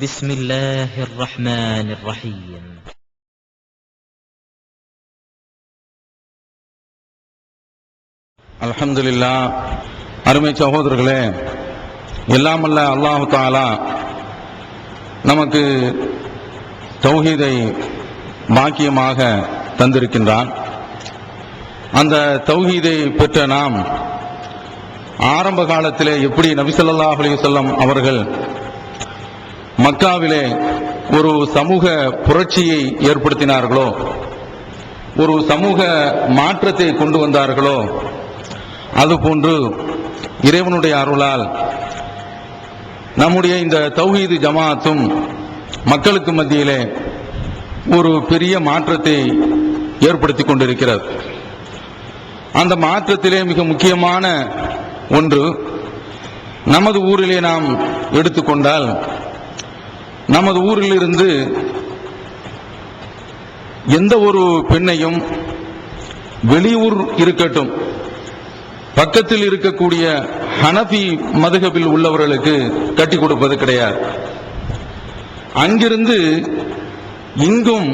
بسم الله الرحمن الرحيم. அல்ஹம்துலில்லாஹ். அருமை சகோதரர்களே, எல்லாம் வல்ல அல்லாஹ் தஆலா நமக்கு தௌஹீதை பாக்கியமாக தந்திருக்கின்றான். அந்த தௌஹீதை பெற்ற நாம் ஆரம்ப காலத்திலே எப்படி நபி ஸல்லல்லாஹு அலைஹி வஸல்லம் அவர்கள் மக்காவிலே ஒரு சமூக புரட்சியை ஏற்படுத்தினார்களோ, ஒரு சமூக மாற்றத்தை கொண்டு வந்தார்களோ, அதுபோன்று இறைவனுடைய அருளால் நம்முடைய இந்த தௌஹீது ஜமாஅத்தும் மக்களுக்கு மத்தியிலே ஒரு பெரிய மாற்றத்தை ஏற்படுத்தி கொண்டிருக்கிறது. அந்த மாற்றத்திலே மிக முக்கியமான ஒன்று, நமது ஊரிலே நாம் எடுத்துக்கொண்டால், நமது ஊரிலிருந்து எந்த ஒரு பெண்ணையும் வெளியூர் இருக்கட்டும், பக்கத்தில் இருக்கக்கூடிய ஹனஃபி மதுஹபில் உள்ளவர்களுக்கு கட்டி கொடுப்பது கிடையாது. அங்கிருந்து இங்கும்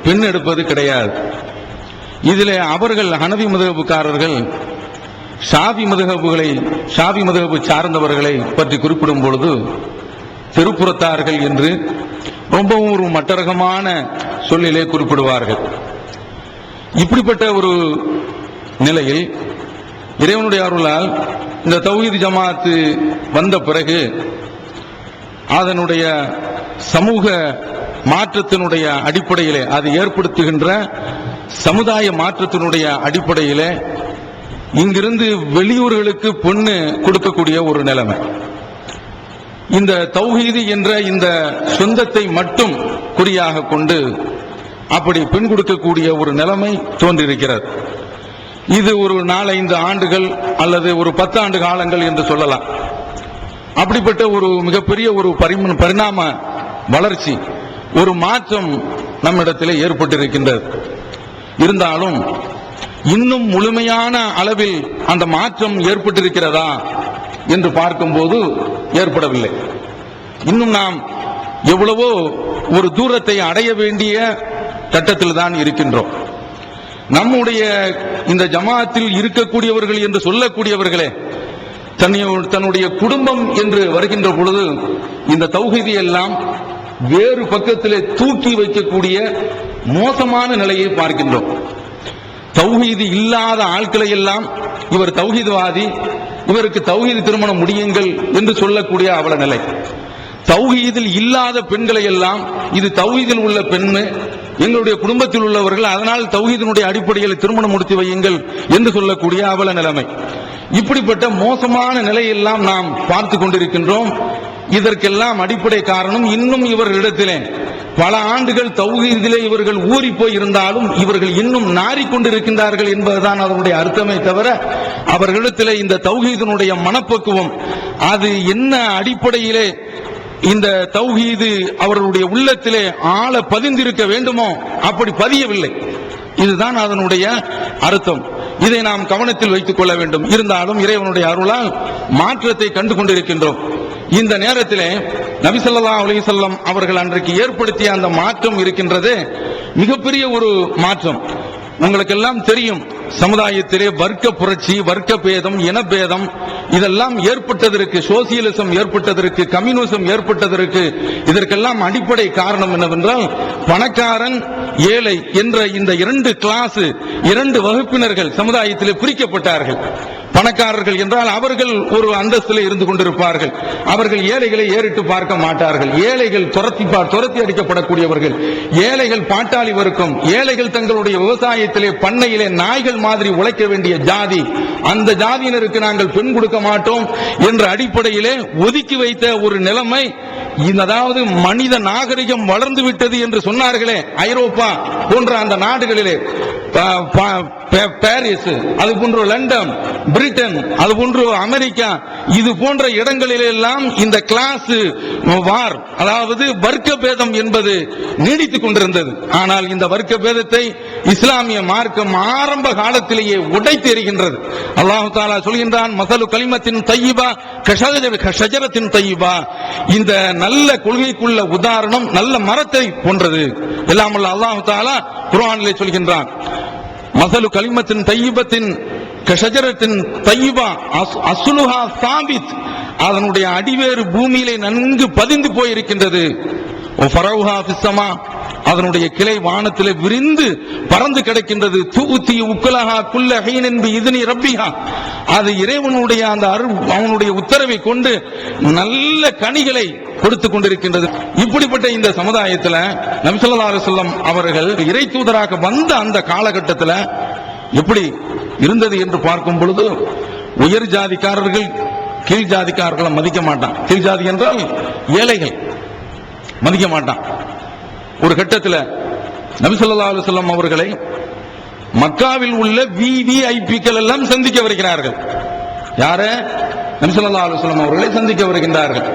பெண் எடுப்பது கிடையாது. இதிலே அவர்கள் ஹனஃபி மதுஹபுக்காரர்கள் ஷாஃபி மதுஹபு சார்ந்தவர்களை பற்றி குறிப்பிடும் பொழுது திருப்புறத்தார்கள் என்று ரொம்பவும் ஒரு மட்டரகமான சொல்லிலே குறிப்பிடுவார்கள். இப்படிப்பட்ட ஒரு நிலையில் இறைவனுடைய அருளால் இந்த தௌஹீது ஜமாஅத்து வந்த பிறகு அதனுடைய சமூக மாற்றத்தினுடைய அடிப்படையிலே, அது ஏற்படுத்துகின்ற சமுதாய மாற்றத்தினுடைய அடிப்படையிலே இங்கிருந்து வெளியூர்களுக்கு பொண்ணு கொடுக்கக்கூடிய ஒரு நிலைமை, இந்த தௌஹீது என்ற இந்த சொந்தத்தை மட்டும் குறியாக கொண்டு அப்படி பெண் கொடுக்கக்கூடிய ஒரு நிலைமை தோன்றியிருக்கிறது. இது ஒரு 4-5 ஆண்டுகள் அல்லது ஒரு 10 ஆண்டு காலங்கள் என்று சொல்லலாம். அப்படிப்பட்ட ஒரு மிகப்பெரிய ஒரு பரிணாம வளர்ச்சி, ஒரு மாற்றம் நம்மிடத்திலே ஏற்பட்டிருக்கின்றது. இருந்தாலும் இன்னும் முழுமையான அளவில் அந்த மாற்றம் ஏற்பட்டிருக்கிறதா என்று பார்க்கும்போது ஏற்படவில்லை. இன்னும் நாம் எவ்வளவோ ஒரு தூரத்தை அடைய வேண்டிய கட்டத்தில் தான் இருக்கின்றோம். நம்முடைய இந்த ஜமாஅத்தில் இருக்கக்கூடியவர்கள் என்று சொல்லக்கூடியவர்களே தன்னுடைய குடும்பம் என்று வருகின்ற பொழுது இந்த தௌஹீதை எல்லாம் வேறு பக்கத்திலே தூக்கி வைக்கக்கூடிய மோசமான நிலையை பார்க்கின்றோம். தௌஹீது இல்லாத ஆட்களை எல்லாம் இவர் தௌஹீத்வாதி, இவருக்கு தௌஹீது திருமணம் முடியுங்கள் என்று சொல்லக்கூடிய அவல நிலை. தௌஹீதில் இல்லாத பெண்களை எல்லாம் இது தௌஹீதில் உள்ள பெண்ணு, எங்களுடைய குடும்பத்தில் உள்ளவர்கள், அதனால் தௌஹீதினுடைய அடிப்படையில் திருமணம் முடித்து வையுங்கள் என்று சொல்லக்கூடிய அவல நிலைமை. இப்படிப்பட்ட மோசமான நிலையெல்லாம் நாம் பார்த்து கொண்டிருக்கின்றோம். இதற்கெல்லாம் அடிப்படை காரணம், இன்னும் இவர்களிடத்திலே பல ஆண்டுகள் தௌஹீதிலே இவர்கள் ஊறி போய் இருந்தாலும் இவர்கள் இன்னும் நாறிக்கொண்டிருக்கின்றார்கள் என்பதுதான் அதனுடைய அர்த்தமே தவிர, அவர்களிடத்திலே இந்த தௌஹீதினுடைய மனப்பக்குவம் அது என்ன அடிப்படையிலே இந்த தௌஹீது அவர்களுடைய உள்ளத்திலே ஆழ பதிந்திருக்க வேண்டுமோ அப்படி பதியவில்லை. இதுதான் அதனுடைய அர்த்தம். இதை நாம் கவனத்தில் வைத்துக் கொள்ள வேண்டும். இருந்தாலும் இறைவனுடைய அருளால் மாற்றத்தை கண்டு கொண்டிருக்கின்றோம். இந்த நேரத்திலே நபி ஸல்லல்லாஹு அலைஹி வஸல்லம் அவர்கள் அன்றைக்கு ஏற்படுத்திய அந்த மாற்றம் இருக்கின்றது, மிகப்பெரிய ஒரு மாற்றம். உங்களுக்கெல்லாம் தெரியும், சமுதாயத்திலே வர்க்க புரட்சி, வர்க்க பேதம், இனபேதம் இதெல்லாம் ஏற்பட்டதற்கு, சோசியலிசம் ஏற்பட்டதற்கு, கம்யூனிசம் ஏற்பட்டதற்கு இதற்கெல்லாம் அடிப்படை காரணம் என்னவென்றால், பணக்காரன் ஏழை என்ற இந்த 2 கிளாஸ், 2 வகுப்பினர்கள் சமுதாயத்திலே பிரிக்கப்பட்டார்கள். பணக்காரர்கள் என்றால் அவர்கள் ஒரு அந்தஸ்திலே இருந்து கொண்டிருப்பார்கள். அவர்கள் ஏழைகளை ஏறிட்டு பார்க்க மாட்டார்கள். ஏழைகள் துரத்தி அடிக்கப்படக்கூடியவர்கள், ஏழைகள் பாட்டாளி வர்க்கம், ஏழைகள் தங்களுடைய விவசாயத்திலே பண்ணையிலே நாய்கள் மாதிரி உழைக்க வேண்டிய ஜாதி, அந்த ஜாதியினருக்கு நாங்கள் பெண் கொடுக்க மாட்டோம் என்ற அடிப்படையிலே ஒதுக்கி வைத்த ஒரு நிலைமை. அதாவது மனித நாகரிகம் வளர்ந்து விட்டது என்று சொன்னார்களே ஐரோப்பா போன்ற அந்த நாடுகளிலே, பாரிஸ், அது போன்ற லண்டன், பிரிட்டன், அது போன்ற அமெரிக்கா, இது போன்ற இடங்களிலெல்லாம் இந்த கிளாஸ் வார், அதாவது வர்க்க பேதம் என்பது நீடித்துக் கொண்டிருந்தது. ஆனால் இந்த வர்க்க பேதத்தை இஸ்லாமிய மார்க்கம் ஆரம்ப காலத்திலேயே உடைத்து எறிகின்றது. அல்லாஹ் தஆலா சொல்கின்றான், மஸலு கலிமத்தின் தய்யிபா கஷஜரத்தின் தய்யிபா, இந்த நல்ல கொள்கைக்குள்ள உதாரணம் நல்ல மரத்தை போன்றது. எல்லாம் அல்லாஹ் தஆலா குர்ஆனிலே சொல்கின்றான், மஸலு கலிமத்தின் தய்யிபத்தின் கஷஜரத்தின் தய்யிபா அஸ்லுஹா சாபித், அதனுடைய அடிவேறு பூமியிலே நன்கு பதிந்து போயிருக்கின்றது. ஃபரவுஹா ஃபிஸ்ஸமா, அதனுடைய கிளை வானத்திலே விரிந்து பறந்து கிடக்கின்றது. தூத்தி உக்கலஹா குல்ல ஹீனின் பிஇذن ரப்பிஹா, அது இறைவனுடைய அந்த அவனுடைய உத்தரவை கொண்டு நல்ல கனிகளை கொடுத்து கொண்டிருக்கின்றது. இப்படிப்பட்ட இந்த சமுதாயத்தில் நபி ஸல்லல்லாஹு அலைஹி வஸல்லம் அவர்கள் இறை தூதராக வந்த அந்த காலகட்டத்தில் எப்படி இருந்தது என்று பார்க்கும் பொழுது, உயர் ஜாதிக்காரர்கள் கீழ் ஜாதிக்காரர்களை மதிக்க மாட்டான். கீழ் ஜாதி என்றால் ஏழைகள் மதிக்க மாட்டான். ஒரு கட்டத்தில் நபி ஸல்லல்லாஹு அலைஹி வஸல்லம் அவர்களை மக்காவில் உள்ள விவிஐபிக்கள் எல்லாம் சந்திக்க வருகிறார்கள். யார? நபி ஸல்லல்லாஹு அலைஹி வஸல்லம் அவர்களை சந்திக்க வருகின்றார்கள்.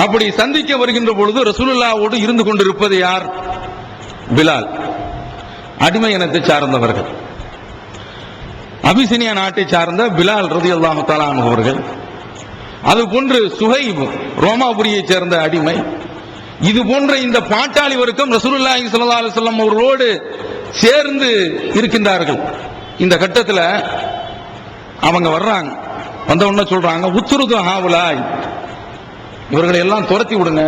அப்படி சந்திக்க வருகின்ற பொழுது ரசூலுல்லாஹ்வோடு இருந்து கொண்டிருப்பது யார்? பிலால். அடிமை இனத்தை சார்ந்தவர்கள், அபிசினியா நாட்டை சார்ந்த பிலால் ரலியல்லாஹு தஆலா அன்ஹு அவர்கள். அது போன்று சுஹைப் ரோமாபுரியை சேர்ந்த அடிமை. இது போன்ற இந்த பாட்டாளி வர்க்கம் ரசூலுல்லாஹி ஸல்லல்லாஹு அலைஹி வஸல்லம் அவர்களோடு சேர்ந்து இருக்கின்றார்கள். இந்த கட்டத்தில் அவங்க வர்றாங்க. வந்த உடனே சொல்றாங்க, உத்துருது ஹாவுலாய், இவர்களை எல்லாம் துரத்தி விடுங்க,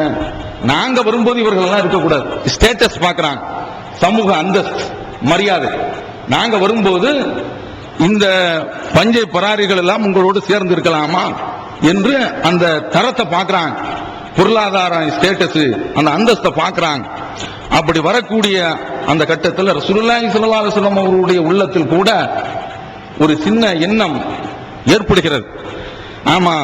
நாங்க வரும்போது இவர்கள் எல்லாம் இருக்கக்கூடாது. ஸ்டேட்டஸ் பார்க்கறாங்க, சமூக அந்தஸ்து மரியாதை. நாங்க வரும்போது இந்த பஞ்சை பராரிகள் எல்லாம் உங்களோடு சேர்ந்து இருக்கலாமா என்று அந்த தரத்தை பார்க்கறாங்க. பொருளாதார ஸ்டேட்டஸ், அந்த அந்தஸ்தை பார்க்கறாங்க. அப்படி வரக்கூடிய அந்த கட்டத்தில் ரசூலுல்லாஹி ஸல்லல்லாஹு அலைஹி வஸல்லம் அவருடைய உள்ளத்தில் கூட ஒரு சின்ன எண்ணம் ஏற்படுகிறது. ஆமா,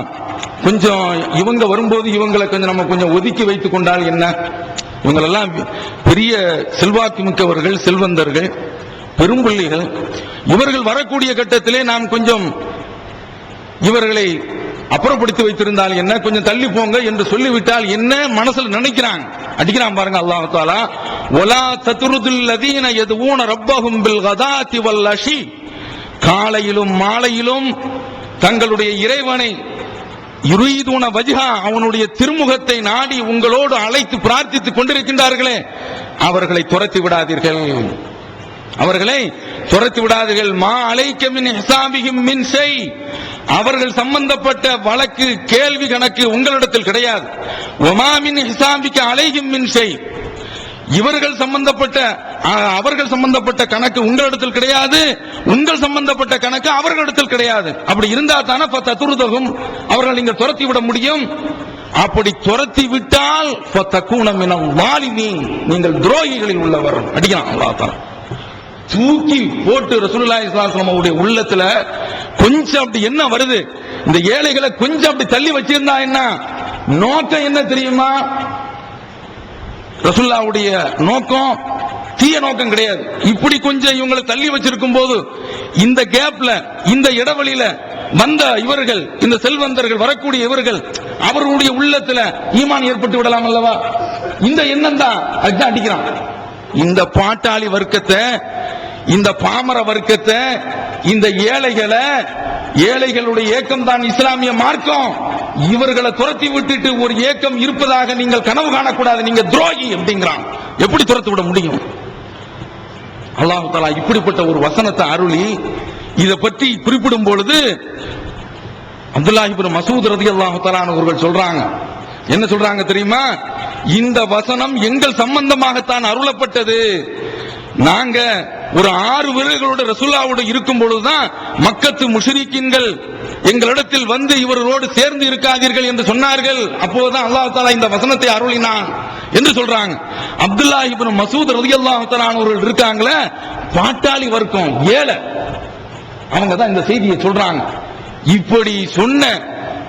கொஞ்சம் இவங்க வரும்போது இவங்களை கொஞ்சம் நம்ம கொஞ்சம் ஒதுக்கி வைத்துக் கொண்டால் என்ன? இவங்களெல்லாம் பெரிய செல்வாக்கு மிக்கவர்கள், செல்வந்தர்கள், பெரும்புள்ளிகள். இவர்கள் வரக்கூடிய கட்டத்திலே நாம் கொஞ்சம் இவர்களை அப்புறப்படுத்தி வைத்திருந்தால் என்ன, கொஞ்சம் தள்ளி போங்க என்று சொல்லிவிட்டால் என்ன மனசுல நினைக்கிறாங்க. அடிக்கிறான் பாருங்க அல்லாஹ் தஆலா, வலா தத்ருதுல் லதீன யதுஊன ரப்பஹும் பில் கதாத்தி வல் அஷி, காலையிலும் மாலையிலும் தங்களுடைய இறைவனை யுரீதுன வஜ்ஹா, அவனுடைய திருமுகத்தை நாடி உங்களோடு அழைத்து பிரார்த்தித்துக் கொண்டிருக்கின்றார்களே, அவர்களை துரத்தி விடாதீர்கள், அவர்களை துரத்தி விடாதீர்கள். மா அலைக்க மின் ஹிசாபிஹிம் மின் ஷை, அவர்கள் சம்பந்தப்பட்ட வழக்கு கேள்வி கணக்கு உங்களிடத்தில் கிடையாது. வமா மின் ஹிசாபிக அலைஹிம் மின் ஷை, இவர்கள் சம்பந்தப்பட்ட அவர்கள் சம்பந்தப்பட்ட கணக்கு உங்களிடத்தில் கிடையாது, உங்கள் சம்பந்தப்பட்ட கணக்கு அவர்களிடத்தில் கிடையாது. அப்படி இருந்தா தானே ஃபததுருதஹும், அவர்கள் நீங்கள் துரத்தி விட முடியும். அப்படி துரத்தி விட்டால் ஃபதகூன மினல் வாலிமீன், நீங்கள் துரோகிகளில் உள்ளவர். அடிக்கலாம் அல்லாஹ் தஆலா தூக்கி போட்டு ரசூலுல்லாஹி ஸல்லல்லாஹு அலைஹி வஸல்லம் உடைய உள்ளத்துல கொஞ்சம் அப்படி என்ன வருது, இந்த ஏழைகளை கொஞ்சம் அப்படி தள்ளி வச்சிருந்தா என்ன நோக்கம் என்ன தெரியுமா? ரசூலுல்லாஹ்வுடைய நோக்கம் தீய நோக்கம் கிடையாது. இப்படி கொஞ்சம் இவங்களை தள்ளி வச்சிருக்கும் போது இந்த கேப்ல, இந்த இடைவெளியில வந்த இவர்கள், இந்த செல்வந்தர்கள் வரக்கூடிய இவர்கள், அவர்களுடைய உள்ளத்துல ஈமான் ஏற்பட்டு விடலாம் அல்லவா? இந்த எண்ணம் தான் அதுதான் அடிக்கிறான். இந்த பாட்டாளி வர்க்கத்தை, இந்த பாமர வர்க்கத்தை, இந்த ஏழைகளை, ஏழைகளுடைய ஏக்கம் தான் இஸ்லாமிய மார்க்கம். இவர்களை துரத்தி விட்டுட்டு ஒரு ஏக்கம் இருப்பதாக நீங்கள் கனவு காணக்கூடாது, நீங்க துரோகி அப்படிங்கிறான். எப்படி துரத்தி விட முடியும்? அல்லாஹ் தஆலா இப்படிப்பட்ட ஒரு வசனத்தை அருளி இதை பற்றி குறிப்பிடும் பொழுது அப்துல்லாஹ் இப்னு மஸ்ஊத் ரலியல்லாஹு தஆலா அவர்கள் சொல்றாங்க, என்ன சொல்றாங்க தெரியுமா? இந்த வசனம் எங்கள் சம்பந்தமாகத்தான் அருளப்பட்டது. நாங்க ஒரு 6 வீரர்களோட ரசூலுல்லாஹ்வோடு இருக்கும் பொழுதுதான் மக்கத்து முஷ்ரிக்கீன்கள் எங்களிடத்தில் வந்து இவர்களோடு சேர்ந்து இருக்காதீர்கள் என்று சொன்னார்கள். அப்போதுதான் அல்லாஹ் தஆலா இந்த வசனத்தை அருளினான் என்று சொல்றாங்க. அப்துல்லாஹ் இப்னு மஸ்ஊத் ரலியல்லாஹு தஆலா அவர்கள் இருக்காங்களே, பாட்டாளி வர்க்கம், ஏழை, அவங்க தான் இந்த செய்தியை சொல்றாங்க. இப்படி சொன்ன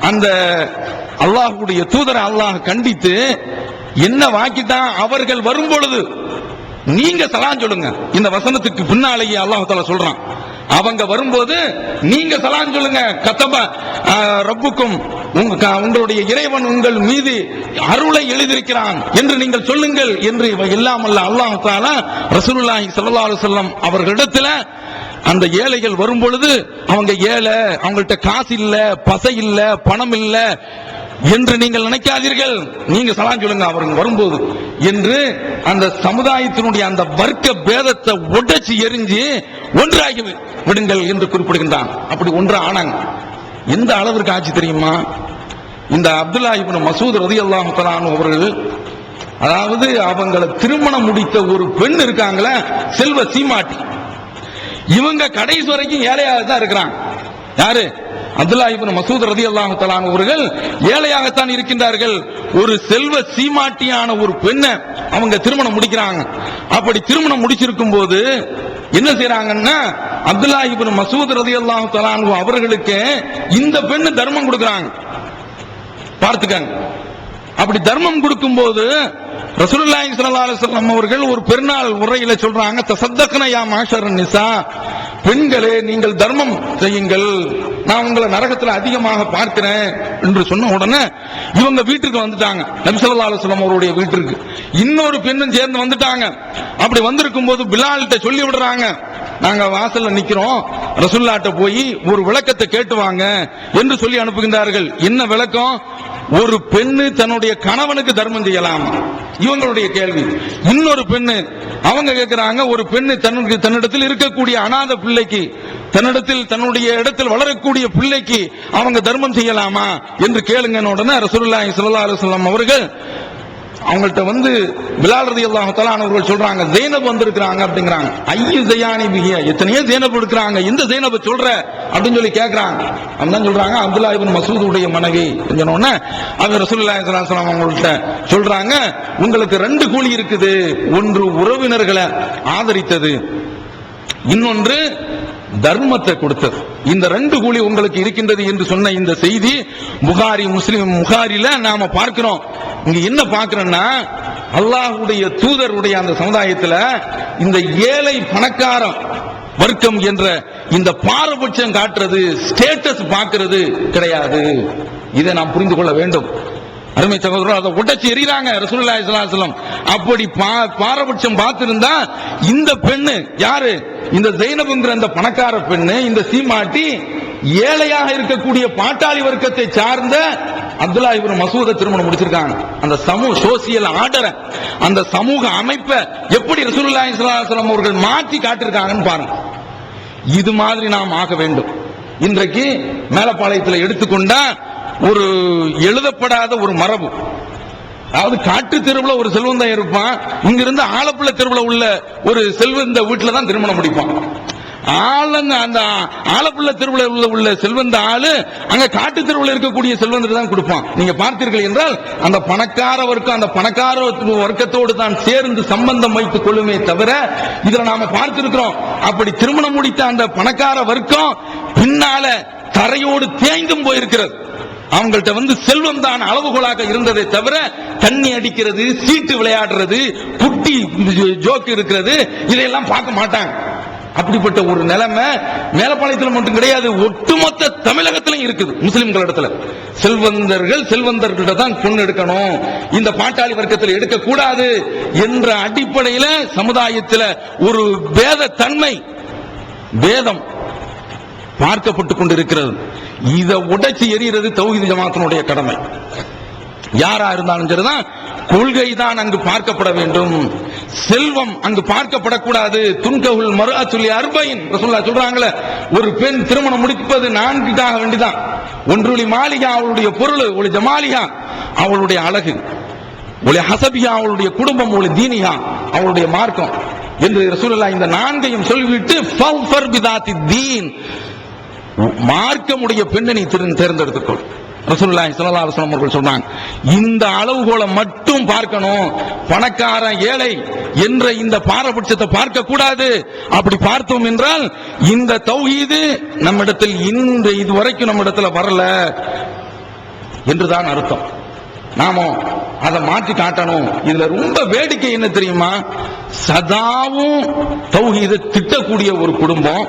அந்த அல்லாஹ்வுடைய தூதரை அல்லாஹ் கண்டித்து என்ன வாக்கிட்டான்? அவர்கள் வரும் பொழுது நீங்க சலாம் சொல்லுங்க. இந்த வசனத்துக்கு பின்னாலேயே அல்லாஹ் தஆலா சொல்றான், அவங்க வரும்போது நீங்க சலாம் சொல்லுங்க. கதப ரப்புக்கும், உங்களுடைய இறைவன் உங்கள் மீது அருளை எழுதியிருக்கிறான் என்று நீங்கள் சொல்லுங்கள் என்று இல்லாமல் அல்லாஹ் தஆலா ரசூலுல்லாஹி ஸல்லல்லாஹு அலைஹி வஸல்லம் அவர்களிடத்தில் அந்த ஏழைகள் வரும் பொழுது அவங்க ஏழை, அவங்கள்ட்ட காசு இல்ல, பசை இல்ல, பணம் இல்ல என்று நீங்கள் நினைக்காதீர்கள், நீங்க சலாம் சொல்லுங்க அவர்கள் வரும்போது என்று அந்த சமுதாயத்தினுடைய அந்த வர்க்க பேதத்தை உடைச்சு எரிஞ்சு ஒன்றாகி விடுங்கள் என்று குறிப்பிடுகின்றான். அப்படி ஒன்று ஆனாங்க. எந்த அளவிற்கு ஆட்சி தெரியுமா? இந்த அப்துல்லா இப்னு மசூத் ரலியல்லாஹு தஆலா அன்ஹு அவர்கள், அதாவது அவங்களை திருமணம் முடித்த ஒரு பெண் இருக்காங்களே, செல்வ சீமாட்டி, இவங்க கடைசி வரைக்கும் ஏழையாக தான் இருக்கிறாங்க. யாரு? அப்துல்லா இப்னு மசூத் ரலியல்லாஹு தஆலா அன்ஹு அவர்கள் ஏழையாகத்தான் இருக்கின்றார்கள். ஒரு செல்வ சீமாட்டியான ஒரு பெண்ணை அவங்க திருமணம் முடிக்கிறாங்க. அப்படி திருமணம் முடிச்சிருக்கும் போது என்ன செய்யறாங்கன்னா, அப்துல்லா இப்னு மசூத் ரலியல்லாஹு தஆலா அன்ஹு அவர்களுக்கு இந்த பெண்ணு தர்மம் கொடுக்கறாங்க. பார்த்துக்கங்க. அப்படி தர்மம் கொடுக்கும்போது ரசூலுல்லாஹி ஸல்லல்லாஹு அலைஹி வஸல்லம் அவர்கள் ஒரு பெருநாள் உரையில சொல்றாங்க, தஸத்தக்னா யா மாஷரன் நிசா, பெண்களே நீங்கள் தர்மம் செய்யுங்கள், நான் உங்களை நரகத்தில் அதிகமாக பார்க்கிறேன் என்று சொன்ன உடனே இவங்க வீட்டுக்கு வந்துட்டாங்க. நபி ஸல்லல்லாஹு அலைஹி வஸல்லம் அவருடைய வீட்டிற்கு இன்னொரு பெண்ணும் சேர்ந்து வந்துட்டாங்க. அப்படி வந்திருக்கும் போது பிலால்கிட்ட சொல்லி விடுறாங்க, நாங்க வாசல்ல நிக்கிறோம், ரசூலுல்லாஹ்ட்ட போய் ஒரு விளக்கத்தை கேட்டு வாங்க என்று சொல்லி அனுப்புகின்றார்கள். என்ன விளக்கம்? ஒரு பெண்ணு தன்னுடைய கணவனுக்கு தர்மம் செய்யலாம், இவங்களுடைய கேள்வி. இன்னொரு பெண்ணு அவங்க கேட்கிறாங்க, ஒரு பெண்ணு தன்னிடத்தில் இருக்கக்கூடிய அநாத பிள்ளைக்கு, தன்னுடைய இடத்தில் வளரக்கூடிய பிள்ளைக்கு அவங்க தர்மம் செய்யலாமா என்று கேளுங்க. உடனே ரசூலுல்லாஹி ஸல்லல்லாஹு அலைஹி வஸல்லம் அவர்கள் அவங்கள்ட்ட வந்து பிலால் ரலியல்லாஹு தஆலா அவர்கள் சொல்றாங்க, ஜெய்னப் வந்திருக்காங்க அப்படிங்கறாங்க. ஐயு ஜயானி பிஹியா, எத்தனையோ ஜெய்னப் இருக்காங்க, எந்த ஜெய்னப் சொல்ற அப்படின்னு சொல்லி கேக்குறாங்க. அதான் சொல்றாங்க அப்துல்லா இப்னு மசூதுடைய மனைவி. சொன்னோனே அவங்க ரசூலுல்லாஹி ஸல்லல்லாஹு அலைஹி வஸல்லம் அவங்கள்ட்ட சொல்றாங்க, உங்களுக்கு 2 கூலி இருக்குது, ஒன்று உறவினர்களை ஆதரித்தது, இன்னொன்று தர்மத்தை கொடுத்தது. இந்த 2 கூலி உங்களுக்கு இருக்கின்றது என்று சொன்ன இந்த செய்தி புகாரி, முஸ்லிம், புகாரில நாம பார்க்கிறோம். இங்க என்ன பார்க்கிறோம்னா, அல்லாஹ்வுடைய தூதருடைய அந்த சமுதாயத்தில் இந்த ஏழை பணக்கார வர்க்கம் என்ற இந்த பாரபட்சம் காட்டுறது, ஸ்டேட்டஸ் பார்க்கிறது கிடையாது. இதை நாம் புரிந்து கொள்ள வேண்டும். அருமை சகோதரர், அதை உடைச்சு எறிறாங்க ரசூலுல்லாஹி ஸல்லல்லாஹு அலைஹி வஸல்லம். அப்படி பாரபட்சம் பார்த்திருந்தா இந்த பெண்ணு யாரு? இந்த ஜெய்னப்ங்கிற அந்த பணக்கார பெண்ணு, இந்த சீமாட்டி ஏழையாக இருக்கக்கூடிய பாட்டாளி வர்க்கத்தை சார்ந்த அப்துல்லா இப்னு மசூத திருமணம் முடிச்சிருக்காங்க. அந்த சோசியல் ஆர்டரை, அந்த சமூக அமைப்பை எப்படி ரசூலுல்லாஹி ஸல்லல்லாஹு அலைஹி வஸல்லம் அவர்கள் மாற்றி காட்டிருக்காங்கன்னு பாருங்க. இது மாதிரி நாம் ஆக வேண்டும். இன்றைக்கு மேலப்பாளையத்தில் எடுத்துக்கொண்டா ஒரு எழுதப்படாத ஒரு மரபு, அதாவது காட்டு தெருவுல ஒரு செல்வந்தன் இருப்பான், இங்கிருந்து ஆலப்புழை தெருவுல உள்ள ஒரு செல்வந்த வீட்டுல தான் திருமணம் முடிப்பான். அந்த ஆலப்புழை தெருவுல உள்ள செல்வந்த ஆளு அங்க காட்டு தெருவுல இருக்கக்கூடிய செல்வந்தர் தான் கொடுப்பான். நீங்க பார்த்தீர்கள் என்றால் அந்த பணக்கார வர்க்கம் அந்த பணக்கார வர்க்கத்தோடு தான் சேர்ந்து சம்பந்தம் வைத்துக் கொள்ளுமே தவிர, இதுல நாம பார்த்திருக்கிறோம், அப்படி திருமணம் முடித்த அந்த பணக்கார வர்க்கம் பின்னால தரையோடு தேய்ந்தும் போயிருக்கிறது. அவங்கள்ட்ட வந்து செல்வம் தான் அளவுகோலாக இருந்ததை தவிர தண்ணி அடிக்கிறது, சீட்டு விளையாடுறது, குட்டி ஜோக்கு இருக்கிறது, இதையெல்லாம் பார்க்க மாட்டாங்க. அப்படிப்பட்ட ஒரு நிலைமை மேலப்பாளையத்தில் மட்டும் கிடையாது, ஒட்டுமொத்த தமிழகத்திலும் இருக்குது. முஸ்லிம்களிடத்துல செல்வந்தர்கிட்ட தான் பொண்ணு எடுக்கணும், இந்த பாட்டாளி வர்க்கத்தில் எடுக்கக்கூடாது என்ற அடிப்படையில் சமுதாயத்தில் ஒரு பேதத்தன்மை, பேதம் பார்க்கப்பட்டுக் கொண்டிருக்கிறது. இதை உடைச்சு எறிகிறது தௌஹீத் ஜமாத்தினுடைய கடமை. யாரா இருந்தாலும் சரிதான், கொள்கை தான் அங்கு பார்க்கப்பட வேண்டும், செல்வம் அங்கு பார்க்கப்படக்கூடாது. துன்கஹுல் மர்அத்துல் அர்பைன் ரசூலுல்லாஹ் சொல்றாங்களே, ஒரு பெண் திருமணம் முடிப்பது 4க்காக வேண்டிதான். ஒன்றுலி மாலிகா அவளுடைய பொருள், ஒளி ஜமாலிகா அவளுடைய அழகு, ஒளி ஹசபியா அவளுடைய குடும்பம், ஒளி தீனியா அவளுடைய மார்க்கம் என்று ரசூலுல்லாஹ் இந்த 4ஐயும் சொல்லிவிட்டு ஃபல்ஃபர் பிதாத்தி தீன், மார்க்கமுடைய பெண்ணை நீ தேர்ந்தெடுத்துக்கொள். ரசூலுல்லாஹி ஸல்லல்லாஹு அலைஹி வஸல்லம் அவர்கள் சொன்னாங்க. இந்த அளவுகோலை மட்டும் பார்க்கணும், பணக்காரன் ஏழை என்ற இந்த பாரபட்சத்தை பார்க்க கூடாது. அப்படி பார்த்தோம் என்றால் இந்த தௌஹீது நம்மிடத்தில் இதுவரைக்கும் நம்மிடத்தில் வரல என்றுதான் அர்த்தம். நாம அதை மாற்றி காட்டணும். இதுல ரொம்ப வேடிக்கை என்ன தெரியுமா? சதாவும் தௌஹீதை திட்டக்கூடிய ஒரு குடும்பம்,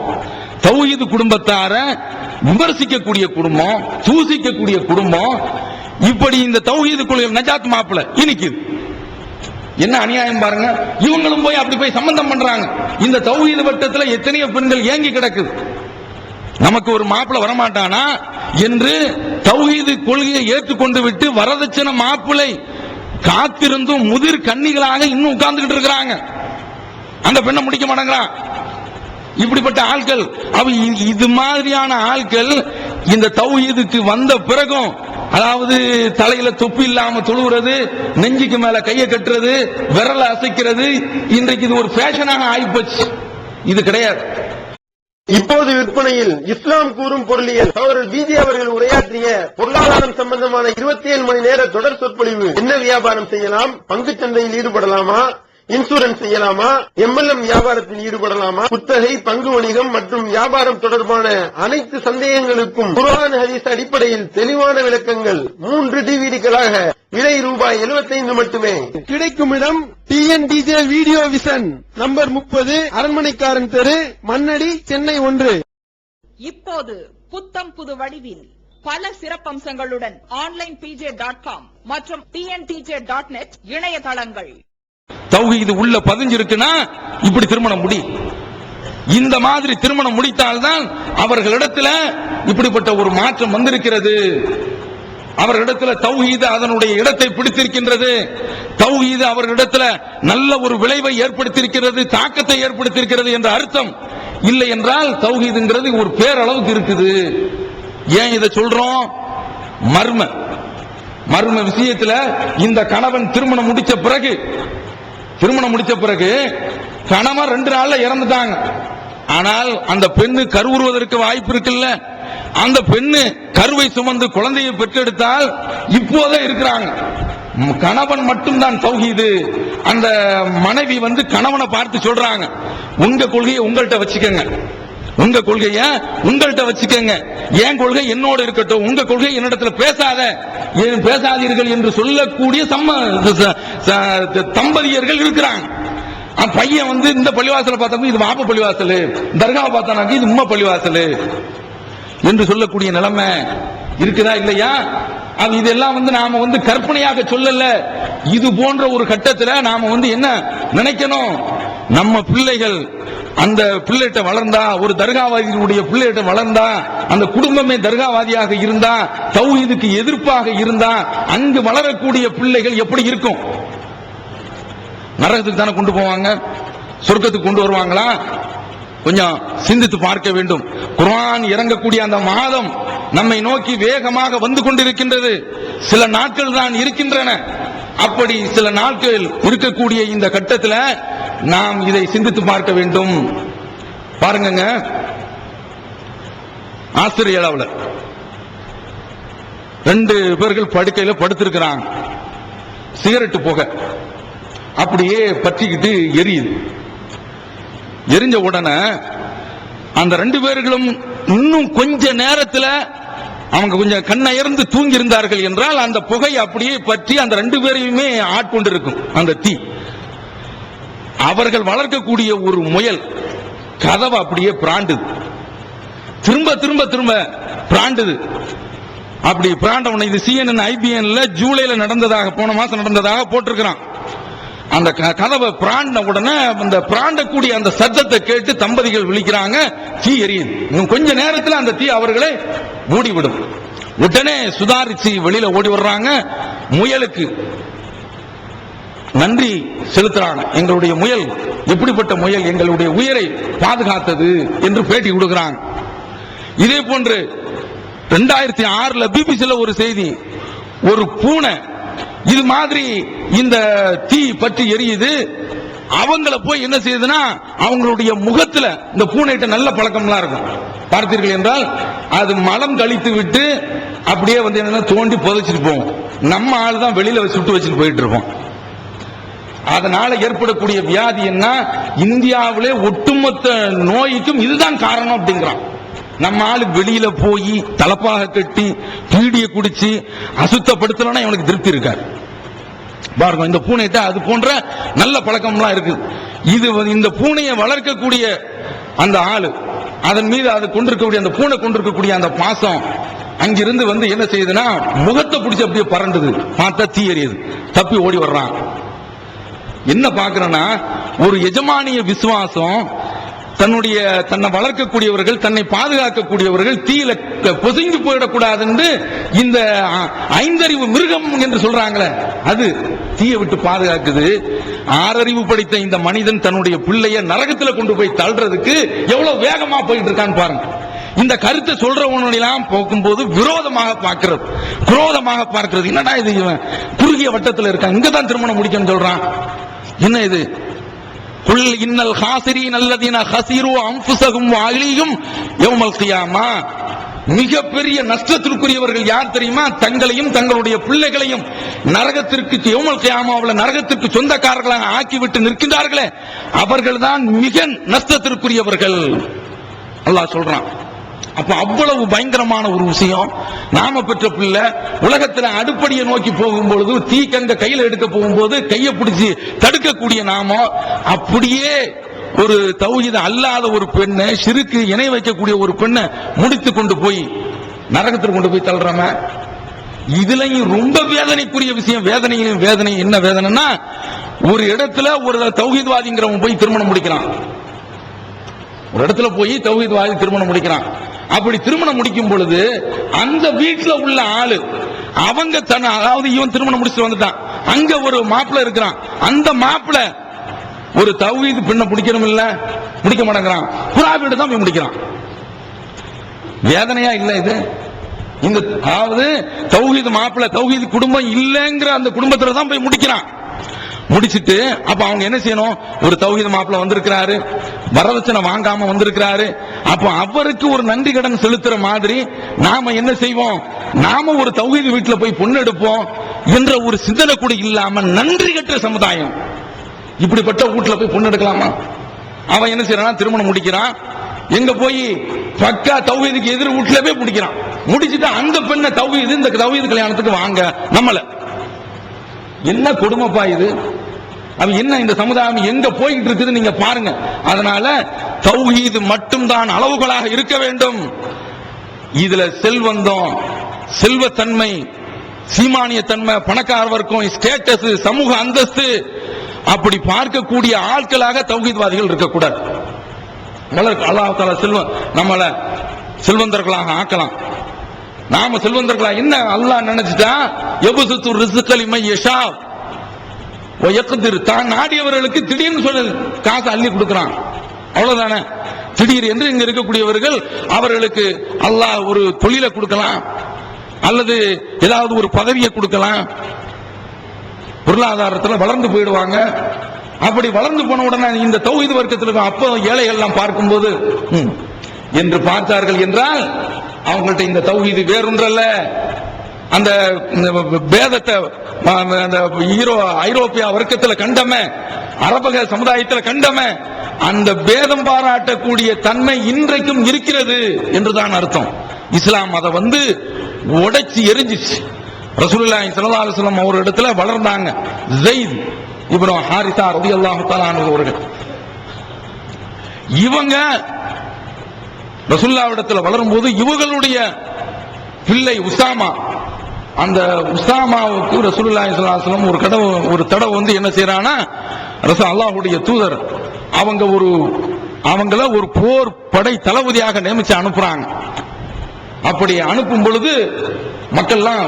தௌஹீது குடும்பத்தார விமர்சிக்கக்கூடிய குடும்பம், தூசிக்கக்கூடிய குடும்பம், இப்படி இந்த தௌஹீது கொள்கை நஜாத் மாப்பிள இனிக்குது. என்ன அநியாயம் பாருங்க. இவங்களும் போய் அப்படி போய் சம்பந்தம் பண்றாங்க. இந்த தௌஹீது வட்டத்துல எத்தனையோ பெண்கள் ஏங்கி கிடக்குது. நமக்கு ஒரு மாப்பிள வரமாட்டானா என்று தௌஹீது கொள்கையை ஏற்றுக்கொண்டு விட்டு வரதட்சணை மாப்பிளை காத்திருந்தும் முதிர் கன்னிகளாக இன்னும் உட்கார்ந்துகிட்டு இருக்கிறாங்க. அந்த பெண்ணை முடிக்க மாட்டேங்கிறான். இப்படிப்பட்ட ஆட்கள், இது மாதிரியான ஆட்கள் இந்த தௌஹீதுக்கு வந்த பிறகும், அதாவது தலையில தொப்பி இல்லாம தொழுகிறது, நெஞ்சுக்கு மேல கையை கட்டுறது, விரல அசைக்கிறது, இன்றைக்கு இது ஒரு ஃபேஷனாக ஆயிப்போச்சு. இது கிடையாது. இப்போது விற்பனையில் இஸ்லாம் கூறும் பொருளியல் அவர்கள் பிஜே அவர்கள் உரையாற்றிய பொருளாதாரம் சம்பந்தமான 27 மணி நேர தொடர் சொற்பொழிவு. என்ன வியாபாரம் செய்யலாம், பங்கு சந்தையில் ஈடுபடலாமா, இன்சூரன்ஸ் செய்யலாமா, MLM வியாபாரத்தில் ஈடுபடலாமா, குத்தகை, பங்கு வணிகம் மற்றும் வியாபாரம் தொடர்பான அனைத்து சந்தேகங்களுக்கும் குர்ஆன் ஹதீஸ் அடிப்படையில் தெளிவான விளக்கங்கள் 3 டிவிடிகளாக விலை ரூபாய் 75 மட்டுமே. கிடைக்கும் இடம் TNDJ வீடியோ விஷன், நம்பர் 30, அரண்மனைக்காரன் தெரு, மண்ணடி, சென்னை 1. இப்போது புத்தம் புது வடிவில் பல சிறப்பம்சங்களுடன் onlinepj.com மற்றும் tntj.net இணையதளங்கள். தௌஹீது உள்ள பதிஞ்சிருக்குன்னா இப்படி திருமணம் முடி. இந்த மாதிரி திருமணம் முடித்தால்தான் அவர்களிடத்துல இப்படிப்பட்ட ஒரு மாற்றம் வந்திருக்கிறது. அவர்களிடத்துல தௌஹீது அதனுடைய இடத்தை பிடித்திருக்கின்றது. தௌஹீது அவர்களிடத்துல நல்ல ஒரு விளைவை ஏற்படுத்தியிருக்கிறது, தாக்கத்தை ஏற்படுத்தியிருக்கிறது என்ற அர்த்தம். இல்லை என்றால் தௌஹீதுங்கிறது ஒரு பேரளவுக்கு இருக்குது. ஏன் இதை சொல்றோம்? மர்ம விஷயத்துல இந்த கணவன் திருமணம் முடிச்ச பிறகு கணவன் 2 நாள்ல இறந்துட்டாங்க. ஆனால் அந்த பெண்ணு கருவுறுவதற்கு வாய்ப்பு இருக்குல்ல. அந்த பெண்ணு கருவை சுமந்து குழந்தையை பெற்றெடுத்தால் இப்போதே இருக்கிறாங்க. கணவன் மட்டும்தான் தௌஹீது. அந்த மனைவி கணவனை பார்த்து சொல்றாங்க, உங்க கொள்கையை உங்கள்கிட்ட வச்சுக்கங்க, உங்க கொள்கைய உங்கள்கிட்ட வச்சுக்கங்க, என் கொள்கை என்னோட இருக்கட்டும், உங்க கொள்கை என்னிடத்துல பேசாதீர்கள் என்று சொல்லக்கூடிய தம்பதியர்கள் இருக்கிறாங்க. பையன் இந்த பள்ளிவாசலை பார்த்தா இது மாப்ப பள்ளிவாசல், தர்காவை பார்த்தானாக்க இது உம்மா பள்ளிவாசல் என்று சொல்லக்கூடிய நிலைமை இருக்குதா இல்லையா? இதெல்லாம் நாம கற்பனையாக சொல்லல. இது போன்ற ஒரு கட்டத்தில் நாம என்ன நினைக்கணும்? நம்ம பிள்ளைகள் அந்த பிள்ளைகிட்ட வளர்ந்தா, ஒரு தர்காவாதியுடைய பிள்ளைகிட்ட வளர்ந்தா, அந்த குடும்பமே தர்காவாதியாக இருந்தா, தௌஹீதுக்கு எதிர்ப்பாக இருந்தா, அங்கு வளரக்கூடிய பிள்ளைகள் எப்படி இருக்கும்? நரகத்துக்கு தானே கொண்டு போவாங்க, சொர்க்கத்துக்கு கொண்டு வருவாங்களா? கொஞ்சம் சிந்தித்து பார்க்க வேண்டும். குர்ஆன் இறங்கக்கூடிய அந்த மாதம் நம்மை நோக்கி வேகமாக வந்து கொண்டிருக்கின்றது. சில நாட்கள் தான் இருக்கின்றன. அப்படி சில நாட்கள் இருக்கக்கூடிய இந்த கட்டத்தில் நாம் இதை சிந்தித்து பார்க்க வேண்டும். பாருங்க, ஆஸ்திரேலியாவில் 2 பேர்கள் படுக்கையில படுத்திருக்கிறாங்க. சிகரெட்டு புகை அப்படியே பற்றிக்கிட்டு எரியுது. எரிஞ்ச உடனே அந்த 2 பேர்களும் இன்னும் கொஞ்ச நேரத்தில் அவங்க கொஞ்சம் கண்ணயர்ந்து தூங்கி இருந்தார்கள் என்றால் அந்த புகை அப்படியே பற்றி அந்த 2 பேரையுமே ஆட்கொண்டிருக்கும் அந்த தீ. அவர்கள் வளர்க்கக்கூடிய ஒரு முயல் கதவை அப்படியே பிராண்டுது, திரும்ப திரும்ப திரும்ப பிராண்டுது. அப்படி பிராண்டவன இது CNN IBNல ஜூலைல நடந்ததாக, போன மாசம் நடந்ததாக போட்டிருக்கிறான். அந்த கதவை பிராண்ட உடனே அந்த பிராண்டக்கூடிய அந்த சத்தத்தை கேட்டு தம்பதிகள் விழிக்கிறாங்க. தீ எரியுது. இன்னும் கொஞ்ச நேரத்தில் அந்த தீ அவர்களை மூடிவிடும். உடனே சுதாரிச்சு வெளியில ஓடி வர்றாங்க. முயலுக்கு நன்றி செலுத்துறாங்க. எங்களுடைய முயல் எப்படிப்பட்ட முயல், எங்களுடைய உயிரை பாதுகாத்தது என்று பேட்டி கொடுக்கிறாங்க. இதே போன்று 2006 பிபிசில ஒரு செய்தி, ஒரு பூனை இது மாதிரி இந்த தீ பற்றி எரியுது. அவங்கள போய் என்ன செய்யுதுன்னா, அவங்களுடைய முகத்துல இந்த பூனைகிட்ட நல்ல பழக்கம்லாம் இருக்கும். பார்த்தீர்கள் என்றால் அது மலம் கழித்து விட்டு அப்படியே என்ன தோண்டி புதைச்சிட்டு போவோம். நம்ம ஆள் தான் வெளியில சுட்டு வச்சுட்டு போயிட்டு இருப்போம். அதனால ஏற்படக்கூடிய வியாதி என்ன? இந்தியாவிலே ஒட்டுமொத்த நோய்க்கும் இதுதான் காரணம் அப்படிங்கிறான். நம்ம ஆளு வெளியில போய் தலப்பாக கட்டி பீடிய குடிச்சு அசுத்தப்படுத்தலன்னா இவனுக்கு திருப்தி இருக்காது. பாருங்க, இந்த பூனைகிட்ட அது போன்ற நல்ல பழக்கம்லாம் இருக்கு. இது இந்த பூனையை வளர்க்கக்கூடிய அந்த ஆளு, அதன் மீது அது கொண்டிருக்கக்கூடிய அந்த பூனை கொண்டிருக்கக்கூடிய அந்த பாசம் அங்கிருந்து என்ன செய்யுதுன்னா முகத்தை பிடிச்சி அப்படியே பறண்டுது. பார்த்தா தீ எரியுது, தப்பி ஓடி வர்றான். என்ன பாக்குறேன்னா, ஒரு எஜமானிய விசுவாசம், தன்னை வளர்க்கக்கூடியவர்கள், தன்னை பாதுகாக்கக்கூடியவர்கள் தீயில பொசுங்கி போயிடக்கூடாது என்று இந்த ஐந்தறிவு மிருகம் என்று சொல்றாங்களே, அது தீயை விட்டு பாதுகாக்குது. ஆறறிவு படைத்த இந்த மனிதன் தன்னுடைய பிள்ளைய நரகத்தில் கொண்டு போய் தள்ளுறதுக்கு எவ்வளவு வேகமா போயிட்டு இருக்கான்னு பாருங்க. இந்த கருத்தை சொல்றவனெல்லாம் போகும்போது விரோதமாக பார்க்கிறது, குரோதமாக பார்க்கிறது. என்னடா இது, இவன் குறுகிய வட்டத்தில் இருக்கான், இங்கதான் திருமணம் முடிக்கணும்னு சொல்றான். என்ன இது? குல் இன்னல் காசிரீன் அல்லதீன ஹஸிரு அன்ஃபுஸஹும் வ அஹ்லீஹிம் யௌமல் கியாமா. மிகப்பெரிய நஷ்டத்திற்குரியவர்கள் யார் தெரியுமா? தங்களையும் தங்களுடைய பிள்ளைகளையும் நரகத்திற்கு, யௌமல் கியாமாவுல நரகத்திற்கு சொந்தக்காரர்களாக ஆக்கிவிட்டு நிற்கின்றார்களே, அவர்கள்தான் மிக நஷ்டத்திற்குரியவர்கள் அல்லாஹ் சொல்றான். அப்ப அவ்வளவு பயங்கரமான ஒரு விஷயம். நாம பெற்ற பிள்ளை உலகத்துல அடுப்படியை நோக்கி போகும்பொழுது, தீக்கங்க கையில எடுக்க போகும்போது கையை பிடிச்சி தடுக்கக்கூடிய நாம, அப்படியே ஒரு தௌஹீத் அல்லாத ஒரு பெண்ணை, ஷிர்க்கு இணை வைக்கக்கூடிய ஒரு பெண்ணை முடித்து கொண்டு போய் நரகத்திற்கு கொண்டு போய் தள்ளுறாம. இதுலயும் ரொம்ப வேதனைக்குரிய விஷயம். வேதனையிலும் வேதனை. என்ன வேதனைன்னா, ஒரு இடத்துல ஒரு தௌஹீத்வாதிங்கிறவன் போய் திருமணம் முடிக்கிறான். ஒரு இடத்துல போய் தௌஹீத்வாதி திருமணம் முடிக்கிறான். அப்படி திருமணம் முடிக்கும் பொழுது அந்த வீட்டுல உள்ள ஆளு, அவங்க அதாவது இவன் திருமணம் முடிச்சு வந்துட்டான், அங்க ஒரு மாப்பிள்ளை இருக்கிறான். அந்த மாப்பிள்ளை ஒரு தௌஹீத் பெண்ணை பிடிக்கணும் இல்ல, முடிக்க மாட்டேங்கிறான். புறா வீடு தான் போய் முடிக்கிறான். வேதனையா இல்ல இது? இந்த அதாவது தௌஹீத் மாப்பிள்ளை, தௌஹீத் குடும்பம் இல்லைங்கிற அந்த குடும்பத்துல தான் போய் முடிக்கிறான். முடிச்சிட்டு அப்ப அவங்க என்ன செய்யணும்? ஒரு தௌஹீத் மாப்பிள்ளை வந்திருக்கிறாரு, வரதட்சணை வாங்காம வந்திருக்கிறாரு. அப்ப அவருக்கு ஒரு நன்றி கடன் செலுத்துற மாதிரி நாம என்ன செய்வோம்? நாம ஒரு தௌஹீத் வீட்டுல போய் பொண்ணு எடுப்போம் என்ற ஒரு சிந்தனை கூட இல்லாம நன்றி கற்ற சமுதாயம். இப்படிப்பட்ட வீட்டுல போய் பொண்ணு எடுக்கலாமா? அவன் என்ன செய்யறான்? திருமணம் முடிக்கிறான். எங்க போய் பக்கா தௌஹீதுக்கு எதிர் வீட்டுல போய் முடிக்கிறான். முடிச்சுட்டு அந்த பெண்ணை தௌஹீது, இந்த தௌஹீத் கல்யாணத்துக்கு வாங்க நம்மள. என்ன கொடுமைப்பா இது? அவன் என்ன இந்த சமுதாயம் எங்க போயிட்டு இருக்குது நீங்க பாருங்க. அதனால தௌஹீத் மட்டும்தான் அளவுகளாக இருக்க வேண்டும். இதுல செல்வந்தம், செல்வத்தன்மை, சீமானிய தன்மை, பணக்கார வர்க்கம், ஸ்டேட்டஸ், சமூக அந்தஸ்து அப்படி பார்க்கக்கூடிய ஆட்களாக தௌஹீத்வாதிகள் இருக்கக்கூடாது. அல்லாஹ் தஆலா செல்வம் நம்மள செல்வந்தர்களாக ஆக்கலாம். நாம செல்வந்தர்களா என்ன அல்லாஹ் நினைச்சிட்டா, யபசுத்து ரிஸ்க லிமன் யஷா வ யக்திர், தான் நாடியவர்களுக்கு திடீர்னு சொல்ல காசு அள்ளி கொடுக்கிறான். அவ்வளவுதானே? திடீர் என்று இங்க இருக்கக்கூடியவர்கள் அவர்களுக்கு அல்லாஹ் ஒரு தொழிலை கொடுக்கலாம், அல்லது ஏதாவது ஒரு பதவியை கொடுக்கலாம், பொருளாதாரத்தில் வளர்ந்து போயிடுவாங்க. அப்படி வளர்ந்து போன உடனே இந்த தௌஹீத் வர்க்கத்தில் அப்போ ஏழைகள் எல்லாம் பார்க்கும்போது என்று பார்த்தார்கள் என்றால், அவங்கள்ட்ட இந்த தௌஹீது வேறொன்றல்ல. அந்த பேதத்தை அந்த ஐரோப்பிய வர்க்கத்தில் கண்டமே, அரபக சமுதாயத்தில் கண்டமே, அந்த பேதம் பாராட்டக்கூடிய தன்மை இன்றைக்கும் இருக்கிறது என்றுதான் அர்த்தம். இஸ்லாம் அதை உடைச்சு எரிஞ்சிச்சு. ரசூலுல்லாஹி ஸல்லல்லாஹு அலைஹி வஸல்லம் ஒரு இடத்துல வளர்ந்தாங்க. ஸைத் இப்னு ஹாரிஸா ரலியல்லாஹு தஆலா அன்ஹு அவர்கள். இவங்க ரசூலுல்லாஹ்விடத்தில் வளரும்போது இவங்களுடைய பிள்ளை உசாமா, அந்த உசாமாவுக்கு ரசூலுல்லாஹி ஸல்லல்லாஹு அலைஹி வஸல்லம் ஒரு தடவை என்ன செய்யறானா, அல்லாஹ்வுடைய தூதர் அவங்கள ஒரு போர் படை தளபதியாக நியமிச்சு அனுப்புறாங்க. அப்படி அனுப்பும் பொழுது மக்கள்லாம்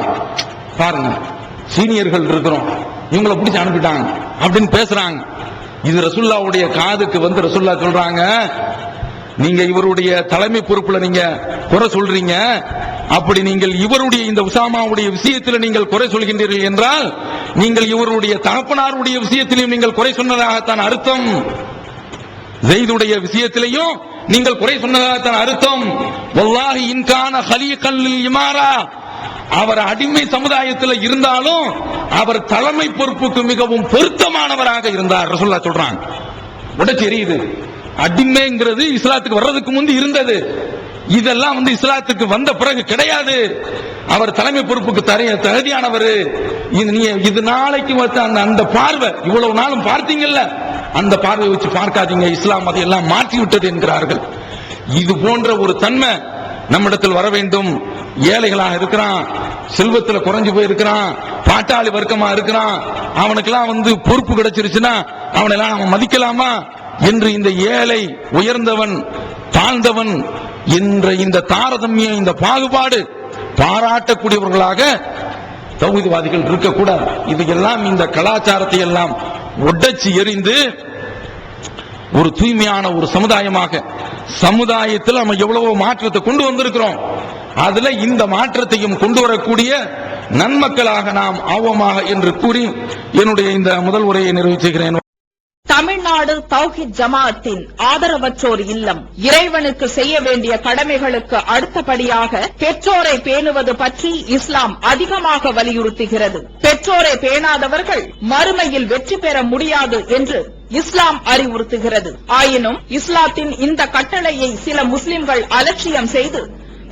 பாருங்க, சீனியர்கள் இருக்கிறோம், இவங்களை பிடிச்சு அனுப்பிட்டாங்க அப்படின்னு பேசுறாங்க. இது ரசூலுல்லாஹ்வுடைய காதுக்கு ரசூலுல்லாஹ் சொல்றாங்க, நீங்க இவருடைய தலைமை பொறுப்புல நீங்க குறை சொல்றீங்க, அப்படி நீங்கள் இவருடைய இந்த உசாமாவுடைய விஷயத்தில் நீங்கள் குறை சொல்கின்றீர்கள் என்றால், நீங்கள் இவருடைய தகப்பனாருடைய விஷயத்திலையும் நீங்கள் குறை சொன்னதாகத்தான் அர்த்தம். ஸைதுடைய விஷயத்திலையும் நீங்கள் குறை சொன்னதாகத்தான் அர்த்தம். வல்லாஹி இன் கான ஹலீகன் லில் இமாரா, அவர் அடிமை சமுதாயத்தில் இருந்தாலும் அவர் தலைமை பொறுப்புக்கு மிகவும் பொருத்தமானவராக இருந்தார். ரசூலுல்லாஹ் சொல்றாங்க. உடைச்சு எரியுது. அடிமைங்கிறது இஸ்லாத்துக்கு வர்றதுக்கு முந்தி இருந்தது. இதெல்லாம் இஸ்லாத்துக்கு வந்த பிறகு கிடையாது. அவர் தலைமை பொறுப்புக்கு தகுதியானவர். இது நாளைக்கு அந்த பார்வை இவ்வளவு நாளும் பார்த்தீங்கல்ல, அந்த பார்வை வச்சு பார்க்காதீங்க. இஸ்லாம் அதை எல்லாம் மாற்றி விட்டது என்கிறார்கள். இது போன்ற ஒரு தன்மை நம்மிடத்தில் வர வேண்டும். ஏழைகளாக இருக்கிறான், செல்வத்தில் குறைஞ்சு போயிருக்கிறான், பாட்டாளி வர்க்கமா இருக்கிறான், அவனுக்கெல்லாம் பொறுப்பு கிடைச்சிருச்சுன்னா அவனெல்லாம் நம்ம மதிக்கலாமா என்று இந்த ஏழை உயர்ந்தவன் தாழ்ந்தவன் என்ற இந்த தாரதமியம், இந்த பாகுபாடு பாராட்டக்கூடியவர்களாக தௌஹீத்வாதிகள் இருக்கக்கூடாது. இதையெல்லாம் இந்த கலாச்சாரத்தை எல்லாம் உடைச்சு எறிந்து ஒரு தூய்மையான ஒரு சமுதாயமாக, சமுதாயத்தில் நம்ம எவ்வளவோ மாற்றத்தை கொண்டு வந்திருக்கிறோம். அதுல இந்த மாற்றத்தையும் கொண்டு வரக்கூடிய நன்மக்களாக நாம் ஆவோமாக என்று கூறி என்னுடைய இந்த முதல் உரையை நிறைவு செய்கிறேன். தமிழ்நாடு தௌஹீத் ஜமாஅத்தின் ஆதரவற்றோர் இல்லம் இறைவனுக்கு செய்ய வேண்டிய கடமைகளுக்கு அடுத்தபடியாக பெற்றோரை பேணுவது பற்றி இஸ்லாம் அதிகமாக வலியுறுத்துகிறது. பெற்றோரை பேணாதவர்கள் மறுமையில் வெற்றி பெற முடியாது என்று இஸ்லாம் அறிவுறுத்துகிறது. ஆயினும் இஸ்லாத்தின் இந்த கட்டளையை சில முஸ்லிம்கள் அலட்சியம் செய்து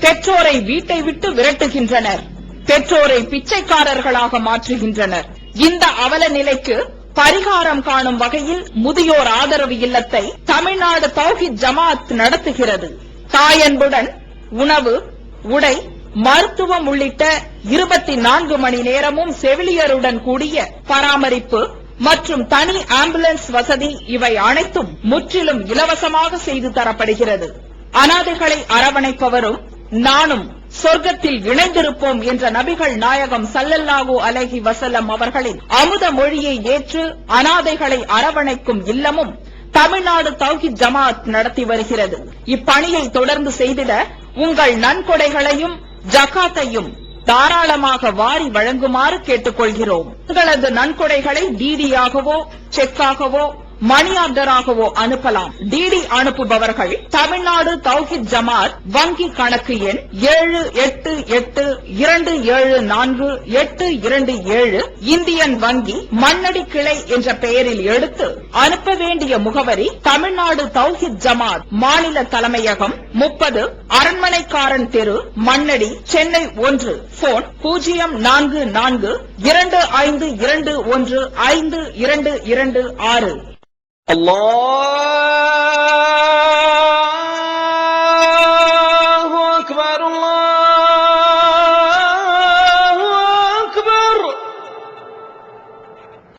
பெற்றோரை வீட்டை விட்டு விரட்டுகின்றனர், பெற்றோரை பிச்சைக்காரர்களாக மாற்றுகின்றனர். இந்த அவல நிலைக்கு பரிகாரம் காணும் வகையில் முதியோர் ஆதரவு இல்லத்தை தமிழ்நாடு தௌஹீத் ஜமாஅத் நடத்துகிறது. தாயன்புடன் உணவு, உடை, மருத்துவம் உள்ளிட்ட 24 மணி நேரமும் செவிலியருடன் கூடிய பராமரிப்பு மற்றும் தனி ஆம்புலன்ஸ் வசதி இவை அனைத்தும் முற்றிலும் இலவசமாக செய்து தரப்படுகிறது. அனாதைகளை அரவணைப்பவரும் நானும் சொர்க்கத்தில் இணைந்திருப்போம் என்ற நபிகள் நாயகம் ஸல்லல்லாஹு அலைஹி வஸல்லம் அவர்களின் அமுத மொழியை ஏற்று அனாதைகளை அரவணைக்கும் இல்லமும் தமிழ்நாடு தௌஹீத் ஜமாஅத் நடத்தி வருகிறது. இப்பணியை தொடர்ந்து செய்திட உங்கள் நன்கொடைகளையும் ஜகாத்தையும் தாராளமாக வாரி வழங்குமாறு கேட்டுக்கொள்கிறோம். உங்களது நன்கொடைகளை டிடியாகவோ செக்காகவோ மணி ஆர்டராகவோ அனுப்பலாம். டிடி அனுப்புபவர்கள் தமிழ்நாடு தௌஹீத் ஜமாஅத் வங்கி கணக்கு எண் 7882748827 இந்தியன் வங்கி மண்ணடி கிளை என்ற பெயரில் எடுத்து அனுப்ப வேண்டிய முகவரி தமிழ்நாடு தௌஹீத் ஜமாஅத் மாநில தலைமையகம் 30 அரண்மனைக்காரன் தெரு மண்ணடி சென்னை 1. போன் 044252152226. Allah